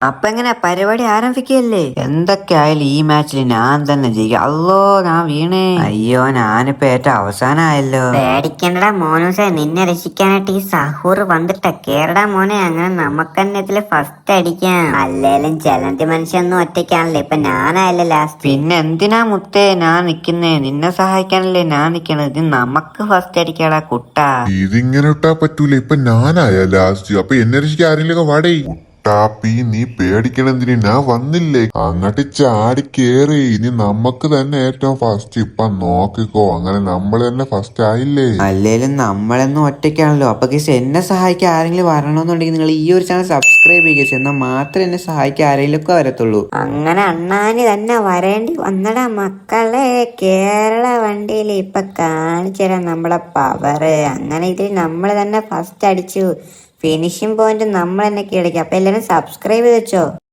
അപ്പൊ എങ്ങനെ പരിപാടി ആരംഭിക്കല്ലേ? എന്തൊക്കെയായാലും ഈ മാച്ചിൽ ഞാൻ തന്നെ ജയിക്കും. അല്ലോ ഞാൻ വീണേ. അയ്യോ ഞാനിപ്പോ ഏറ്റവും അവസാനമായല്ലോ. പേടിക്കണ്ടടാ മോനൂസെ, നിന്നെ രക്ഷിക്കാനായിട്ട് ഈ സഹൂർ വന്നിട്ട കേരടാ മോനെ. അങ്ങനെ നമുക്ക് തന്നെ ഇതില് ഫസ്റ്റ് അടിക്കാം. അല്ലേലും ചലന്തി മനുഷ്യന്നും ഒറ്റയ്ക്കാണല്ലോ, ഇപ്പൊ ഞാനായല്ലോ ലാസ്റ്റ്. പിന്നെ എന്തിനാ മുത്തേ ഞാൻ നിക്കുന്നേ? നിന്നെ സഹായിക്കാനല്ലേ ഞാൻ നിക്കണത്. ഇത് നമുക്ക് ഫസ്റ്റ് അടിക്കാടാ കുട്ടാ. ഇതിങ്ങനെ ഇട്ടാ പറ്റൂല. ഇപ്പൊ ഞാനായ ലാസ്റ്റ്. അപ്പൊ എന്നെ രക്ഷിക്കാൻ ആരെങ്കിലും വാടേ. കുട്ടാപ്പി നീ പേടിക്കണെന്തിന്, ഞാൻ വന്നില്ലേ. അങ്ങോട്ട് ചാടി കേറി. ഇനി നമുക്ക് തന്നെ ഏറ്റവും ഫസ്റ്റ്. ഇപ്പൊ നോക്കിക്കോ, അങ്ങനെ നമ്മൾ തന്നെ ഫസ്റ്റ് ആയില്ലേ. അല്ലേലും നമ്മളെന്നും ഒറ്റയ്ക്കാണല്ലോ. അപ്പൊ ഗൈസ് എന്നെ സഹായിക്കാൻ ആരെങ്കിലും വരണമെന്നുണ്ടെങ്കിൽ നിങ്ങൾ ഈ ഒരു ചാനൽ സബ്സ്ക്രൈബ് ചെയ്യുക. എന്നാൽ മാത്രമേ എന്നെ സഹായിക്കാൻ ആരെങ്കിലും ഒക്കെ വരത്തുള്ളൂ. അങ്ങനെ അണ്ണാന് തന്നെ വരേണ്ടി വന്നടാ മക്കളെ. കേരള വണ്ടിയിൽ ഇപ്പൊ കാണിച്ചു തരാം നമ്മളെ പവറ്. അങ്ങനെ ഇതിൽ നമ്മൾ തന്നെ ഫസ്റ്റ് അടിച്ചു. ഫിനിഷിംഗ് പോയിന്റ് നമ്മൾ തന്നെ കീഴടക്കി. അപ്പൊ എല്ലാരും സബ്സ്ക്രൈബ് ചെയ്ത് വെച്ചോ.